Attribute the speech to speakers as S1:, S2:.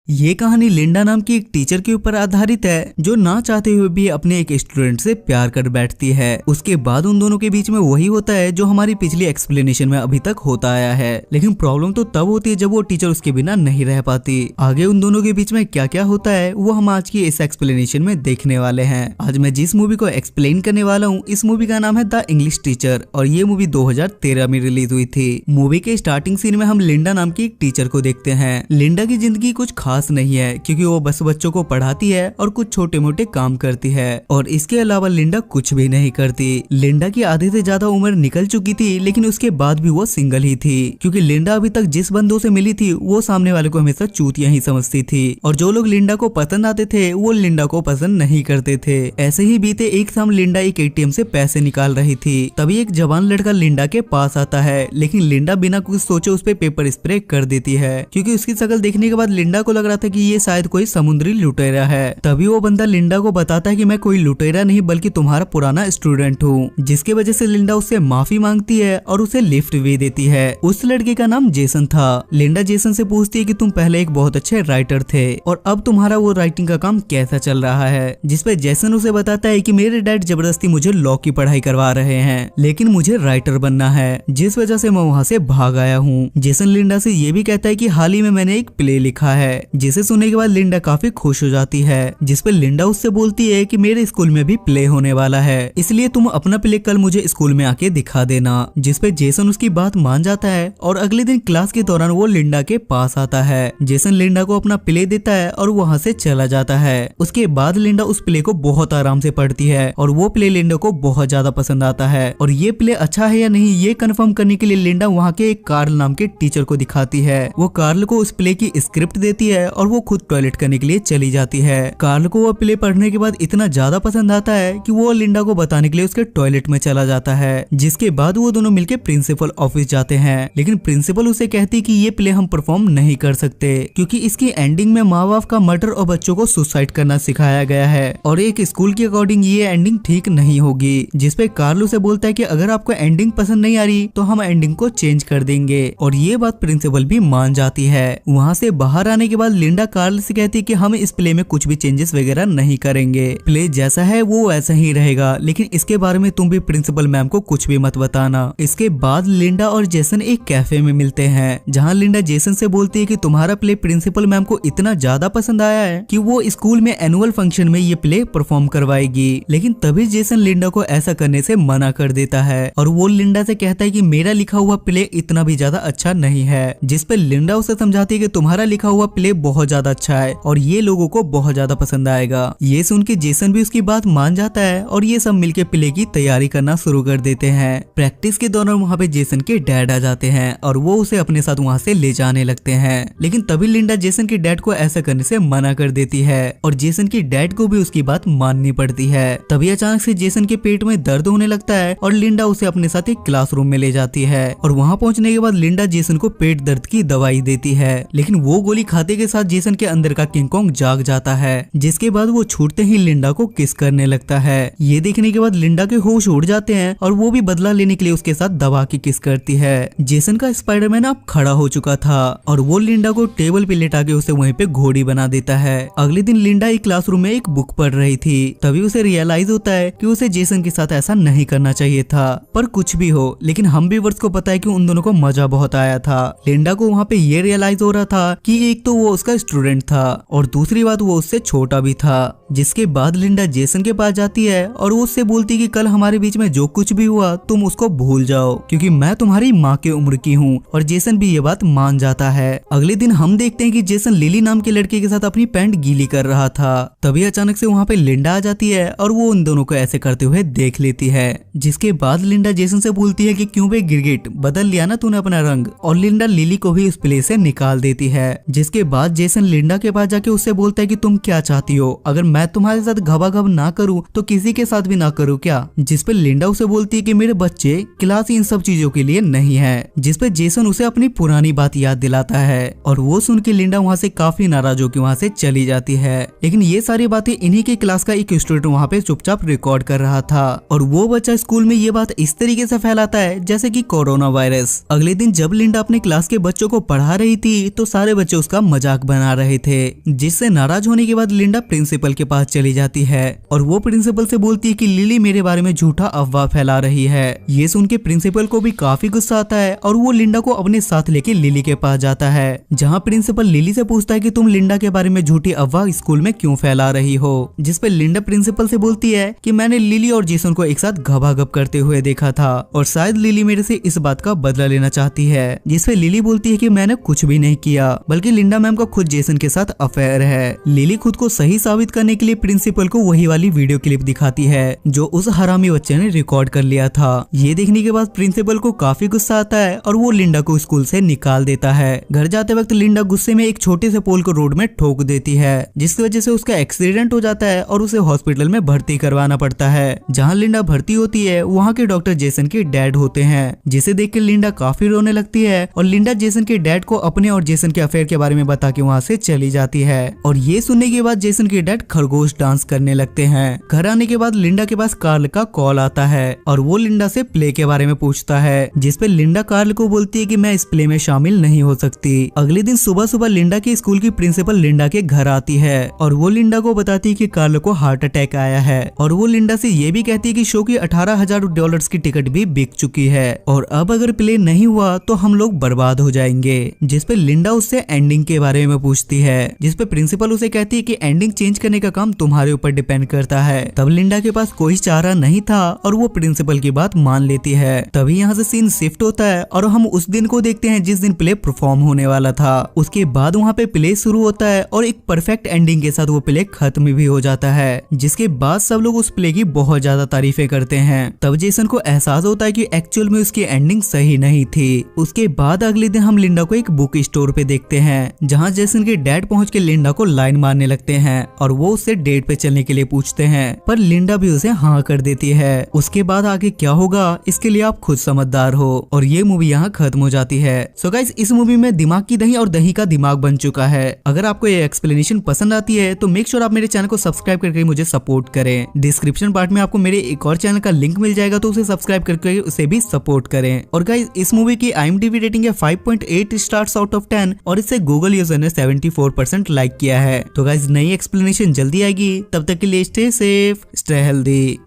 S1: ये कहानी लिंडा नाम की एक टीचर के ऊपर आधारित है जो ना चाहते हुए भी अपने एक स्टूडेंट से प्यार कर बैठती है। उसके बाद उन दोनों के बीच में वही होता है जो हमारी पिछली एक्सप्लेनेशन में अभी तक होता आया है, लेकिन प्रॉब्लम तो तब होती है जब वो टीचर उसके बिना नहीं रह पाती। आगे उन दोनों के बीच में क्या क्या होता है वो हम आज की इस एक्सप्लेनेशन में देखने वाले हैं। आज मैं जिस मूवी को एक्सप्लेन करने वाला हूँ इस मूवी का नाम है द इंग्लिश टीचर और ये मूवी 2013 में रिलीज हुई थी। मूवी के स्टार्टिंग सीन में हम लिंडा नाम की एक टीचर को देखते हैं। लिंडा की जिंदगी कुछ खास नहीं है क्योंकि वो बस बच्चों को पढ़ाती है और कुछ छोटे मोटे काम करती है और इसके अलावा लिंडा कुछ भी नहीं करती। लिंडा की आधे से ज्यादा उम्र निकल चुकी थी लेकिन उसके बाद भी वो सिंगल ही थी क्योंकि लिंडा अभी तक जिस बंदों से मिली थी वो सामने वाले को हमेशा चूतिया ही समझती थी और जो लोग लिंडा को पसंद आते थे वो लिंडा को पसंद नहीं करते थे। ऐसे ही बीते एक शाम लिंडा एक एटीएम से पैसे निकाल रही थी, तभी एक जवान लड़का लिंडा के पास आता है, लेकिन लिंडा बिना कुछ सोचे उस पे पेपर स्प्रे कर देती है क्योंकि उसकी शक्ल देखने के बाद लिंडा को लग रहा था कि ये शायद कोई समुद्री लुटेरा है। तभी वो बंदा लिंडा को बताता है कि मैं कोई लुटेरा नहीं बल्कि तुम्हारा पुराना स्टूडेंट हूँ, जिसके वजह से लिंडा उससे माफी मांगती है और उसे लिफ्ट भी देती है। उस लड़के का नाम जेसन था। लिंडा जेसन से पूछती है कि तुम पहले एक बहुत अच्छे राइटर थे और अब तुम्हारा वो राइटिंग का काम कैसा चल रहा है, जिसपे जेसन उसे बताता है कि मेरे डैड जबरदस्ती मुझे लॉ की पढ़ाई करवा रहे हैं लेकिन मुझे राइटर बनना है, जिस वजह से मैं वहाँ से भाग आया हूँ। जेसन लिंडा से ये भी कहता है कि हाल ही में मैंने एक प्ले लिखा है, जिसे सुनने के बाद लिंडा काफी खुश हो जाती है, जिसपे लिंडा उससे बोलती है कि मेरे स्कूल में भी प्ले होने वाला है, इसलिए तुम अपना प्ले कल मुझे स्कूल में आके दिखा देना। जिसपे जेसन उसकी बात मान जाता है और अगले दिन क्लास के दौरान वो लिंडा के पास आता है। जेसन लिंडा को अपना प्ले देता है और वहाँ से चला जाता है। उसके बाद लिंडा उस प्ले को बहुत आराम से पढ़ती है और वो प्ले लिंडा को बहुत ज्यादा पसंद आता है और ये प्ले अच्छा है या नहीं ये कंफर्म करने के लिए लिंडा वहाँ के एक कार्ल नाम के टीचर को दिखाती है। वो कार्ल को उस प्ले की स्क्रिप्ट देती है और वो खुद टॉयलेट करने के लिए चली जाती है। कार्ल को वो प्ले पढ़ने के बाद इतना ज्यादा पसंद आता है कि वो लिंडा को बताने के लिए उसके टॉयलेट में चला जाता है, जिसके बाद वो दोनों मिलकर प्रिंसिपल ऑफिस जाते हैं, लेकिन प्रिंसिपल उसे कहती कि ये प्ले हम परफॉर्म नहीं कर सकते क्योंकि इसकी एंडिंग में माँ बाप का मर्डर और बच्चों को सुसाइड करना सिखाया गया है और एक स्कूल के अकॉर्डिंग ये एंडिंग ठीक नहीं होगी। जिसपे कार्ल उसे बोलता है कि अगर आपको एंडिंग पसंद नहीं आ रही तो हम एंडिंग को चेंज कर देंगे और ये बात प्रिंसिपल भी मान जाती है। वहाँ से बाहर आने के बाद लिंडा कार्ल से कहती है कि हम इस प्ले में कुछ भी चेंजेस वगैरह नहीं करेंगे, प्ले जैसा है वो वैसा ही रहेगा, लेकिन इसके बारे में तुम भी प्रिंसिपल मैम को कुछ भी मत बताना। इसके बाद लिंडा और जेसन एक कैफे में मिलते हैं जहाँ लिंडा जेसन से बोलती है कि तुम्हारा प्ले प्रिंसिपल मैम को इतना ज्यादा पसंद आया है कि वो स्कूल में एनुअल फंक्शन में ये प्ले परफॉर्म करवाएगी, लेकिन तभी जेसन लिंडा को ऐसा करने से मना कर देता है और वो लिंडा से कहता है कि मेरा लिखा हुआ प्ले इतना भी ज्यादा अच्छा नहीं है, जिसपे लिंडा उसे समझाती है कि तुम्हारा लिखा हुआ प्ले बहुत ज्यादा अच्छा है और ये लोगों को बहुत ज्यादा पसंद आएगा। ये सुन के जेसन भी उसकी बात मान जाता है और ये सब मिलके प्ले की तैयारी करना शुरू कर देते हैं। प्रैक्टिस के दौरान वहाँ पे जेसन के डैड आ जाते हैं और वो उसे अपने साथ वहाँ से ले जाने लगते हैं, लेकिन तभी लिंडा जेसन के डैड को ऐसा करने से मना कर देती है और जेसन की डैड को भी उसकी बात माननी पड़ती है। तभी अचानक से जेसन के पेट में दर्द होने लगता है और लिंडा उसे अपने साथ एक क्लासरूम में ले जाती है और वहाँ पहुँचने के बाद लिंडा जेसन को पेट दर्द की दवाई देती है, लेकिन वो गोली खाते के साथ जेसन के अंदर का किंग कॉन्ग जाग जाता है, जिसके बाद वो छूटते ही लिंडा को किस करने लगता है। ये देखने के बाद लिंडा के होश उड़ जाते हैं और वो भी बदला लेने के लिए उसके साथ दबा के किस करती है। जेसन का स्पाइडरमैन अब खड़ा हो चुका था और वो लिंडा को टेबल पे लेटा के उसे वहीं पे घोड़ी बना देता है। अगले दिन लिंडा एक क्लासरूम में एक बुक पढ़ रही थी, तभी उसे रियलाइज होता है कि उसे जेसन के साथ ऐसा नहीं करना चाहिए था, पर कुछ भी हो लेकिन हम व्यूअर्स को पता है कि उन दोनों को मजा बहुत आया था। लिंडा को वहाँ पे ये रियलाइज हो रहा था कि एक तो वो उसका स्टूडेंट था और दूसरी बात वो उससे छोटा भी था। जिसके बाद लिंडा जेसन के पास जाती है और वो उससे बोलती है कि कल हमारे बीच में जो कुछ भी हुआ तुम उसको भूल जाओ क्योंकि मैं तुम्हारी माँ के उम्र की हूँ, और जेसन भी ये बात मान जाता है। अगले दिन हम देखते हैं कि जेसन लिली नाम के लड़के के साथ अपनी पैंट गीली कर रहा था, तभी अचानक से वहाँ पे लिंडा आ जाती है और वो उन दोनों को ऐसे करते हुए देख लेती है। जिसके बाद लिंडा जेसन से बोलती है कि क्यों बे गिरगिट, बदल लिया ना तूने अपना रंग, और लिंडा लिली को भी उस प्ले से निकाल देती है। जिसके बाद जेसन लिंडा के पास जाके उससे बोलता है कि तुम क्या चाहती हो, अगर मैं तुम्हारे साथ घबाघब ना करूं तो किसी के साथ भी ना करूं क्या। जिसपे लिंडा उसे बोलती है कि मेरे बच्चे क्लास इन सब चीजों के लिए नहीं है। जिसपे जेसन उसे अपनी पुरानी बात याद दिलाता है और वो सुन के लिंडा वहाँ से काफी नाराज होकर वहाँ से चली जाती है, लेकिन ये सारी बातें इन्हीं की क्लास का एक स्टूडेंट वहाँ पे चुपचाप रिकॉर्ड कर रहा था और वो बच्चा स्कूल में ये बात इस तरीके से फैलाता है जैसे कि कोरोना वायरस। अगले दिन जब लिंडा अपने क्लास के बच्चों को पढ़ा रही थी तो सारे बच्चे उसका मजाक मजाक बना रहे थे, जिससे नाराज होने के बाद लिंडा प्रिंसिपल के पास चली जाती है और वो प्रिंसिपल से बोलती है कि लिली मेरे बारे में झूठा अफवाह फैला रही है। ये सुन के प्रिंसिपल को भी काफी गुस्सा आता है और वो लिंडा को अपने साथ लेके लिली के पास जाता है, जहाँ प्रिंसिपल लिली से पूछता है कि तुम लिंडा के बारे में झूठी अफवाह स्कूल में क्यों फैला रही हो, जिसपे लिंडा प्रिंसिपल से बोलती है कि मैंने लिली और जेसन को एक साथ घबाघब करते हुए देखा था और शायद लिली मेरे से इस बात का बदला लेना चाहती है, जिसपे लिली बोलती है कि मैंने कुछ भी नहीं किया, बल्कि लिंडा मैम का खुद जेसन के साथ अफेयर है। लिली खुद को सही साबित करने के लिए प्रिंसिपल को वही वाली वीडियो क्लिप दिखाती है जो उस हरामी बच्चे ने रिकॉर्ड कर लिया था। ये देखने के बाद प्रिंसिपल को काफी गुस्सा आता है और वो लिंडा को स्कूल से निकाल देता है। घर जाते वक्त लिंडा गुस्से में एक छोटे से पोल को रोड में ठोक देती है, जिसकी वजह से उसका एक्सीडेंट हो जाता है और उसे हॉस्पिटल में भर्ती करवाना पड़ता है। जहाँ लिंडा भर्ती होती है वहाँ के डॉक्टर जेसन के डैड होते हैं, जिसे देख के लिंडा काफी रोने लगती है और लिंडा जेसन के डैड को अपने और जेसन के अफेयर के बारे में बता के वहाँ से चली जाती है। और ये सुनने के बाद जेसन के डैड खरगोश डांस करने लगते हैं। घर आने के बाद लिंडा के पास कार्ल का कॉल आता है और वो लिंडा से प्ले के बारे में पूछता है, जिसपे लिंडा कार्ल को बोलती है कि मैं इस प्ले में शामिल नहीं हो सकती। अगले दिन सुबह सुबह लिंडा के स्कूल की प्रिंसिपल लिंडा के घर आती है और वो लिंडा को बताती है कि कार्ल को हार्ट अटैक आया है और वो लिंडा से ये भी कहती है कि शो की $18,000 की टिकट भी बिक चुकी है और अब अगर प्ले नहीं हुआ तो हम लोग बर्बाद हो जाएंगे। जिसपे लिंडा उससे एंडिंग के बारे में पूछती है, जिसपे प्रिंसिपल उसे कहती है कि एंडिंग चेंज करने का काम तुम्हारे ऊपर डिपेंड करता है। तब लिंडा के पास कोई चारा नहीं था और वो प्रिंसिपल की बात मान लेती है। तभी यहाँ से सीन शिफ्ट होता है और हम उस दिन को देखते हैं जिस दिन प्ले परफॉर्म होने वाला था। उसके बाद वहाँ पे प्ले शुरू होता है और एक परफेक्ट एंडिंग के साथ वो प्ले खत्म भी हो जाता है, जिसके बाद सब लोग उस प्ले की बहुत ज्यादा तारीफें करते हैं। तब जेसन को एहसास होता है कि एक्चुअल में उसकी एंडिंग सही नहीं थी। उसके बाद अगले दिन हम लिंडा को एक बुक स्टोर पे देखते हैं, जहाँ जेसन के डैड पहुँच के लिंडा को लाइन मारने लगते हैं और वो उससे डेट पे चलने के लिए पूछते हैं, पर लिंडा भी उसे हाँ कर देती है। उसके बाद आगे क्या होगा इसके लिए आप खुद समझदार हो और ये मूवी यहाँ खत्म हो जाती है। सो गाइस, इस मूवी में दिमाग की दही और दही का दिमाग बन चुका है। अगर आपको ये एक्सप्लेनेशन पसंद आती है तो मेक श्योर आप मेरे चैनल को सब्सक्राइब करके मुझे सपोर्ट करें। डिस्क्रिप्शन पार्ट में आपको मेरे एक और चैनल का लिंक मिल जाएगा, तो उसे सब्सक्राइब करके उसे भी सपोर्ट करें। और गाइस, इस मूवी की IMDb रेटिंग है 5.8 स्टार्स आउट ऑफ 10 और इसे गूगल यूजर ने 74% लाइक किया है। तो गाइस, नई एक्सप्लेनेशन जल्दी आएगी, तब तक के लिए स्टे सेफ, स्टे हेल्दी।